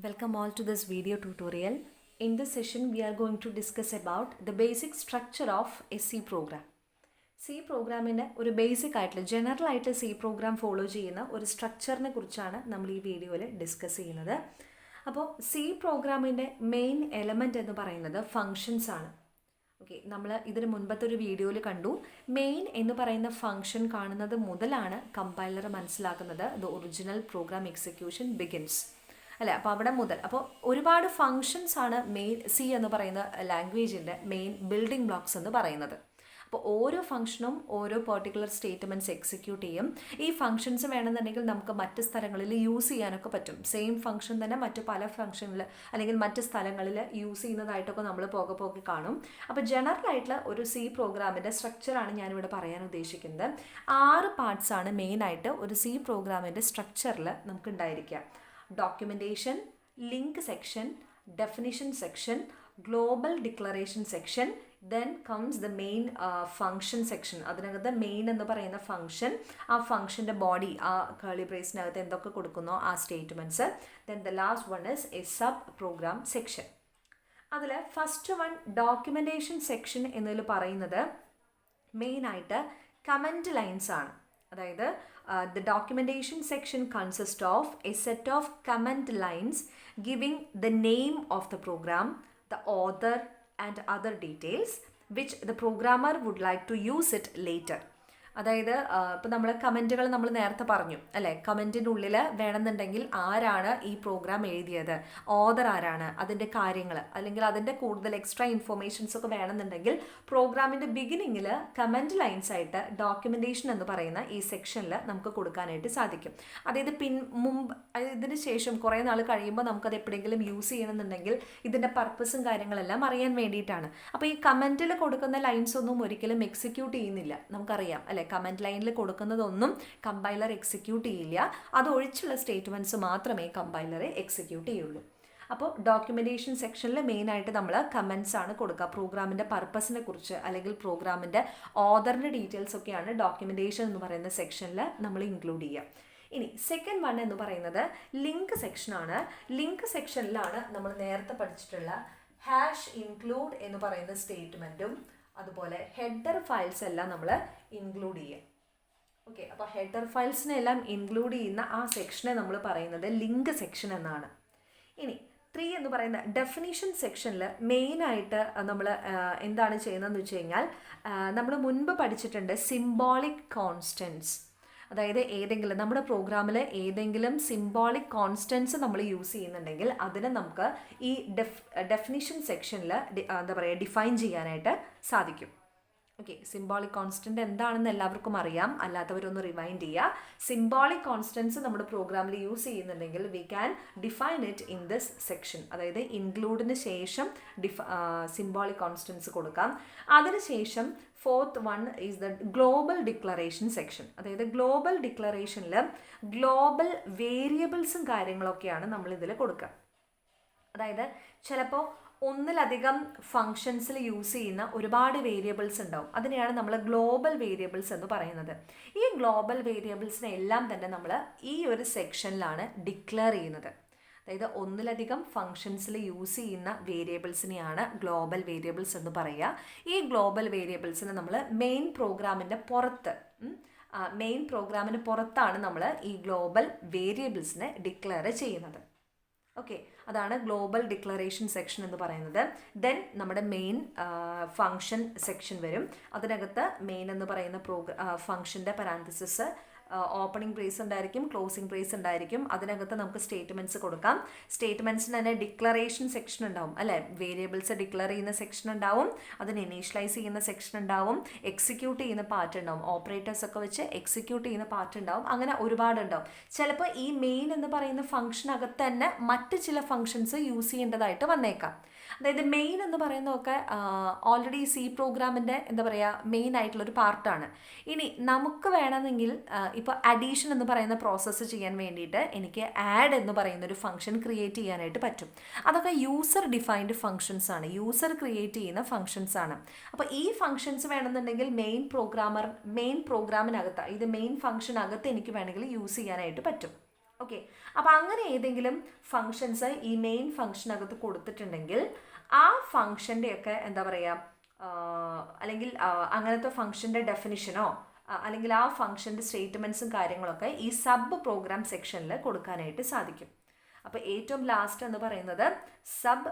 Welcome all to this video tutorial. In this session, we are going to discuss about the basic structure of a C program. C പ്രോഗ്രാമിൻ്റെ ഒരു basic ആയിട്ടുള്ള general ആയിട്ട് C programme follow ചെയ്യുന്ന ഒരു സ്ട്രക്ചറിനെ കുറിച്ചാണ് നമ്മൾ ഈ വീഡിയോയിൽ ഡിസ്കസ് ചെയ്യുന്നത്. അപ്പോൾ C പ്രോഗ്രാമിൻ്റെ മെയിൻ എലമെൻറ്റ് എന്ന് പറയുന്നത് ഫങ്ഷൻസ് ആണ്. ഓക്കെ, നമ്മൾ ഇതിന് മുൻപത്തെ ഒരു വീഡിയോയിൽ കണ്ടു. മെയിൻ എന്ന് പറയുന്ന ഫങ്ഷൻ കാണുന്നത് മുതലാണ് കമ്പൈലർ മനസ്സിലാക്കുന്നത് the original program execution begins അല്ലേ. അപ്പോൾ അവിടെ മുതൽ അപ്പോൾ ഒരുപാട് ഫങ്ഷൻസ് ആണ് മെയിൻ C എന്ന് പറയുന്ന ലാംഗ്വേജിൻ്റെ മെയിൻ ബിൽഡിംഗ് ബ്ലോക്സ് എന്ന് പറയുന്നത്. അപ്പോൾ ഓരോ ഫംഗ്ഷനും ഓരോ പെർട്ടിക്കുലർ സ്റ്റേറ്റ്മെൻറ്റ്സ് എക്സിക്യൂട്ട് ചെയ്യും. ഈ ഫംഗ്ഷൻസ് വേണമെന്നുണ്ടെങ്കിൽ നമുക്ക് മറ്റ് സ്ഥലങ്ങളിൽ യൂസ് ചെയ്യാനൊക്കെ പറ്റും. സെയിം ഫംഗ്ഷൻ തന്നെ മറ്റു പല ഫംഗ്ഷനിൽ അല്ലെങ്കിൽ മറ്റ് സ്ഥലങ്ങളിൽ യൂസ് ചെയ്യുന്നതായിട്ടൊക്കെ നമ്മൾ പോകെ പോകെ കാണും. അപ്പോൾ ജനറൽ ആയിട്ടുള്ള ഒരു C പ്രോഗ്രാമിൻ്റെ സ്ട്രക്ചറാണ് ഞാനിവിടെ പറയാൻ ഉദ്ദേശിക്കുന്നത്. 6 പാർട്സാണ് മെയിനായിട്ട് ഒരു C പ്രോഗ്രാമിൻ്റെ സ്ട്രക്ചറിൽ നമുക്ക് ഉണ്ടായിരിക്കുക. Documentation, link section, definition section, global declaration section, then comes the main function section. അതിനകത്ത് മെയിൻ എന്ന് പറയുന്ന ഫങ്ഷൻ, ആ ഫങ്ഷൻ്റെ ബോഡി, ആ കേളി ബ്രേസിനകത്ത് എന്തൊക്കെ കൊടുക്കുന്നോ ആ statements. Then the last one is A sub programme section. അതിൽ ഫസ്റ്റ് വൺ ഡോക്യുമെൻറ്റേഷൻ സെക്ഷൻ എന്നതിൽ പറയുന്നത് മെയിനായിട്ട് കമൻറ്റ് ലൈൻസ് ആണ്. അതായത് the documentation section consists of a set of comment lines giving the name of the program, the author and other details which the programmer would like to use it later. അതായത് ഇപ്പോൾ നമ്മൾ കമൻറ്റുകൾ നമ്മൾ നേരത്തെ പറഞ്ഞു അല്ലേ, കമൻറ്റിൻ്റെ ഉള്ളിൽ വേണമെന്നുണ്ടെങ്കിൽ ആരാണ് ഈ പ്രോഗ്രാം എഴുതിയത്, ഓതർ ആരാണ്, അതിൻ്റെ കാര്യങ്ങൾ അല്ലെങ്കിൽ അതിൻ്റെ കൂടുതൽ എക്സ്ട്രാ ഇൻഫോർമേഷൻസ് ഒക്കെ വേണമെന്നുണ്ടെങ്കിൽ പ്രോഗ്രാമിൻ്റെ ബിഗിനിങ്ങിൽ കമൻറ്റ് ലൈൻസ് ആയിട്ട് ഡോക്യുമെൻറ്റേഷൻ എന്ന് പറയുന്ന ഈ സെക്ഷനിൽ നമുക്ക് കൊടുക്കാനായിട്ട് സാധിക്കും. അതായത് ഇതിന് ശേഷം കുറേ നാൾ കഴിയുമ്പോൾ നമുക്കത് എപ്പോഴെങ്കിലും യൂസ് ചെയ്യണമെന്നുണ്ടെങ്കിൽ ഇതിൻ്റെ പർപ്പസും കാര്യങ്ങളെല്ലാം അറിയാൻ വേണ്ടിയിട്ടാണ്. അപ്പോൾ ഈ കമൻറ്റിൽ കൊടുക്കുന്ന ലൈൻസ് ഒന്നും ഒരിക്കലും എക്സിക്യൂട്ട് ചെയ്യുന്നില്ല, നമുക്കറിയാം അല്ലേ. കമൻറ്റ് ലൈനിൽ കൊടുക്കുന്നതൊന്നും കമ്പൈലർ എക്സിക്യൂട്ട് ചെയ്യില്ല, അതൊഴിച്ചുള്ള സ്റ്റേറ്റ്മെൻറ്റ്സ് മാത്രമേ കമ്പൈലറെ എക്സിക്യൂട്ട് ചെയ്യുള്ളൂ. അപ്പോൾ ഡോക്യുമെൻറ്റേഷൻ സെക്ഷനിൽ മെയിനായിട്ട് നമ്മൾ കമൻറ്റ്സ് ആണ് കൊടുക്കുക. പ്രോഗ്രാമിൻ്റെ പർപ്പസിനെ കുറിച്ച് അല്ലെങ്കിൽ പ്രോഗ്രാമിൻ്റെ ഓതറിൻ്റെ ഡീറ്റെയിൽസ് ഒക്കെയാണ് ഡോക്യുമെൻറ്റേഷൻ എന്ന് പറയുന്ന സെക്ഷനിൽ നമ്മൾ ഇൻക്ലൂഡ് ചെയ്യുക. ഇനി സെക്കൻഡ് വൺ എന്ന് പറയുന്നത് ലിങ്ക് സെക്ഷനാണ്. ലിങ്ക് സെക്ഷനിലാണ് നമ്മൾ നേരത്തെ പഠിച്ചിട്ടുള്ള ഹാഷ് ഇൻക്ലൂഡ് എന്ന് പറയുന്ന സ്റ്റേറ്റ്മെൻറ്റും അതുപോലെ ഹെഡർ ഫയൽസ് എല്ലാം നമ്മൾ ഇൻക്ലൂഡ് ചെയ്യുക. ഓക്കെ, അപ്പോൾ ഹെഡർ ഫയൽസിനെല്ലാം ഇൻക്ലൂഡ് ചെയ്യുന്ന ആ സെക്ഷനെ നമ്മൾ പറയുന്നത് ലിങ്ക് സെക്ഷൻ എന്നാണ്. ഇനി 3 എന്ന് പറയുന്ന ഡെഫിനിഷൻ സെക്ഷനിൽ മെയിനായിട്ട് നമ്മൾ എന്താണ് ചെയ്യുന്നതെന്ന് വെച്ച് കഴിഞ്ഞാൽ നമ്മൾ മുൻപ് പഠിച്ചിട്ടുണ്ട് സിംബോളിക് കോൺസ്റ്റൻസ്. അതായത് ഏതെങ്കിലും നമ്മുടെ പ്രോഗ്രാമിൽ ഏതെങ്കിലും സിംബോളിക് കോൺസ്റ്റൻസ് നമ്മൾ യൂസ് ചെയ്യുന്നുണ്ടെങ്കിൽ അതിനെ നമുക്ക് ഈ ഡെഫിനിഷൻ സെക്ഷനിൽ എന്താ പറയുക ഡിഫൈൻ ചെയ്യാനായിട്ട് സാധിക്കും. ഓക്കെ, സിംബോളിക് കോൺസ്റ്റൻറ്റ് എന്താണെന്ന് എല്ലാവർക്കും അറിയാം, അല്ലാത്തവരൊന്ന് റിമൈൻഡ് ചെയ്യുക. സിംബോളിക് കോൺസ്റ്റൻസ് നമ്മുടെ പ്രോഗ്രാമിൽ യൂസ് ചെയ്യുന്നുണ്ടെങ്കിൽ we can define it in this section. അതായത് ഇൻക്ലൂഡിന് ശേഷം സിംബോളിക് കോൺസ്റ്റൻസ് കൊടുക്കാം. അതിനുശേഷം fourth one is the global declaration section. അതായത് ഗ്ലോബൽ ഡിക്ലറേഷനിൽ ഗ്ലോബൽ വേരിയബിൾസും കാര്യങ്ങളൊക്കെയാണ് നമ്മളിതിൽ കൊടുക്കുക. അതായത് ചിലപ്പോൾ ഒന്നിലധികം ഫങ്ഷൻസിൽ യൂസ് ചെയ്യുന്ന ഒരുപാട് വേരിയബിൾസ് ഉണ്ടാവും, അതിനെയാണ് നമ്മൾ ഗ്ലോബൽ വേരിയബിൾസ് എന്ന് പറയുന്നത്. ഈ ഗ്ലോബൽ വേരിയബിൾസിനെ എല്ലാം തന്നെ നമ്മൾ ഈ ഒരു സെക്ഷനിലാണ് ഡിക്ലെയർ ചെയ്യുന്നത്. അതായത് ഒന്നിലധികം ഫങ്ഷൻസിൽ യൂസ് ചെയ്യുന്ന വേരിയബിൾസിനെയാണ് ഗ്ലോബൽ വേരിയബിൾസ് എന്ന് പറയുക. ഈ ഗ്ലോബൽ വേരിയബിൾസിനെ നമ്മൾ മെയിൻ പ്രോഗ്രാമിന് പുറത്താണ് നമ്മൾ ഈ ഗ്ലോബൽ വേരിയബിൾസിനെ ഡിക്ലെയർ ചെയ്യുന്നത്. ഓക്കെ, അതാണ് ഗ്ലോബൽ ഡിക്ലറേഷൻ സെക്ഷൻ എന്ന് പറയുന്നത്. ദെൻ നമ്മുടെ മെയിൻ ഫങ്ഷൻ സെക്ഷൻ വരും. അതിനകത്ത് മെയിൻ എന്ന് പറയുന്ന ഫങ്ഷൻ്റെ പാരാന്തസിസ് ഓപ്പണിംഗ് ബ്രേസ് ഉണ്ടായിരിക്കും, ക്ലോസിംഗ് ബ്രേസ് ഉണ്ടായിരിക്കും. അതിനകത്ത് നമുക്ക് സ്റ്റേറ്റ്മെൻറ്റ്സ് കൊടുക്കാം. സ്റ്റേറ്റ്മെൻറ്റ്സിന് തന്നെ ഡിക്ലറേഷൻ സെക്ഷൻ ഉണ്ടാവും അല്ലേ, വേരിയബിൾസ് ഡിക്ലെയർ ചെയ്യുന്ന സെക്ഷൻ ഉണ്ടാവും, അതിന് ഇനീഷ്യലൈസ് ചെയ്യുന്ന സെക്ഷൻ ഉണ്ടാവും, എക്സിക്യൂട്ട് ചെയ്യുന്ന പാർട്ട് ഉണ്ടാവും, ഓപ്പറേറ്റേഴ്സ് ഒക്കെ വെച്ച് എക്സിക്യൂട്ട് ചെയ്യുന്ന പാർട്ട് ഉണ്ടാവും. അങ്ങനെ ഒരുപാടുണ്ടാവും. ചിലപ്പോൾ ഈ മെയിൻ എന്ന് പറയുന്ന ഫംഗ്ഷനകത്ത് തന്നെ മറ്റ് ചില ഫങ്ഷൻസ് യൂസ് ചെയ്യേണ്ടതായിട്ട് വന്നേക്കാം. അതായത് മെയിൻ എന്ന് പറയുന്നതൊക്കെ ഓൾറെഡി C പ്രോഗ്രാമിൻ്റെ എന്താ പറയുക മെയിൻ ആയിട്ടുള്ളൊരു പാർട്ടാണ്. ഇനി നമുക്ക് വേണമെങ്കിൽ ഇപ്പോൾ അഡീഷൻ എന്ന് പറയുന്ന പ്രോസസ്സ് ചെയ്യാൻ വേണ്ടിയിട്ട് എനിക്ക് ആഡ് എന്ന് പറയുന്നൊരു ഫംഗ്ഷൻ ക്രിയേറ്റ് ചെയ്യാനായിട്ട് പറ്റും. അതൊക്കെ യൂസർ ഡിഫൈൻഡ് ഫങ്ഷൻസ് ആണ്, യൂസർ ക്രിയേറ്റ് ചെയ്യുന്ന ഫങ്ഷൻസ് ആണ്. അപ്പോൾ ഈ ഫങ്ഷൻസ് വേണമെന്നുണ്ടെങ്കിൽ മെയിൻ പ്രോഗ്രാമിനകത്ത് ഇത് മെയിൻ ഫംഗ്ഷനകത്ത് എനിക്ക് വേണമെങ്കിൽ യൂസ് ചെയ്യാനായിട്ട് പറ്റും. ഓക്കെ, അപ്പോൾ അങ്ങനെ ഏതെങ്കിലും ഫങ്ഷൻസ് ഈ മെയിൻ ഫങ്ഷനകത്ത് കൊടുത്തിട്ടുണ്ടെങ്കിൽ ആ ഫങ്ഷൻ്റെയൊക്കെ എന്താ പറയുക, അല്ലെങ്കിൽ അങ്ങനത്തെ ഫങ്ഷൻ്റെ ഡെഫിനിഷനോ അല്ലെങ്കിൽ ആ ഫങ്ഷൻ്റെ സ്റ്റേറ്റ്മെൻറ്റ്സും കാര്യങ്ങളൊക്കെ ഈ സബ് പ്രോഗ്രാം സെക്ഷനിൽ കൊടുക്കാനായിട്ട് സാധിക്കും. അപ്പോൾ ഏറ്റവും ലാസ്റ്റ് എന്ന് പറയുന്നത് സബ്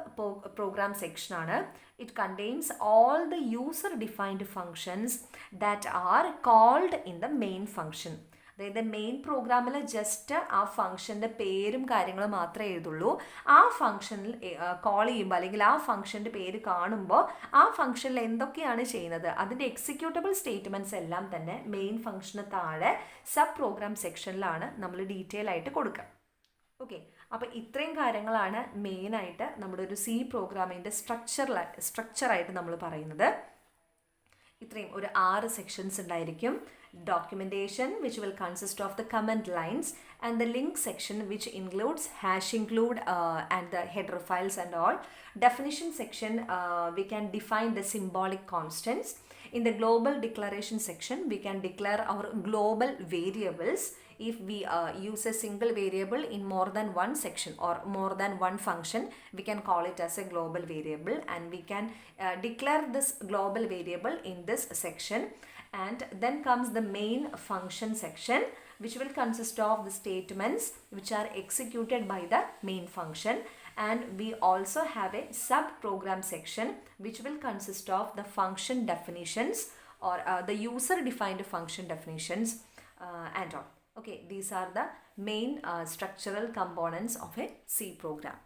പ്രോഗ്രാം സെക്ഷനാണ്. It contains all the user defined functions that are called in the main function. അതായത് മെയിൻ പ്രോഗ്രാമിൽ ജസ്റ്റ് ആ ഫംഗ്ഷൻ്റെ പേരും കാര്യങ്ങളും മാത്രമേ എഴുതുള്ളൂ. ആ ഫംഗ്ഷനിൽ കോൾ ചെയ്യുമ്പോൾ അല്ലെങ്കിൽ ആ ഫംഗ്ഷൻ്റെ പേര് കാണുമ്പോൾ ആ ഫംഗ്ഷനിൽ എന്തൊക്കെയാണ് ചെയ്യുന്നത് അതിൻ്റെ എക്സിക്യൂട്ടബിൾ സ്റ്റേറ്റ്മെൻറ്റ്സ് എല്ലാം തന്നെ മെയിൻ ഫംഗ്ഷന് താഴെ സബ് പ്രോഗ്രാം സെക്ഷനിലാണ് നമ്മൾ ഡീറ്റെയിൽ ആയിട്ട് കൊടുക്കുക. ഓക്കെ, അപ്പോൾ ഇത്രയും കാര്യങ്ങളാണ് മെയിനായിട്ട് നമ്മുടെ ഒരു സി പ്രോഗ്രാമിൻ്റെ സ്ട്രക്ചറായിട്ട് നമ്മൾ പറയുന്നത്. ഇത്രയും ഒരു 6 സെക്ഷൻസ് ഉണ്ടായിരിക്കും. Documentation, which will consist of the command lines, and the link section, which includes hash include and the header files and all. Definition section, we can define the symbolic constants. In the global declaration section, we can declare our global variables. If we use a single variable in more than one section or more than one function, we can call it as a global variable, and we can declare this global variable in this section. And then comes the main function section, which will consist of the statements which are executed by the main function. And we also have a sub program section which will consist of the function definitions or the user defined function definitions and all. Okay, these are the main structural components of a C program.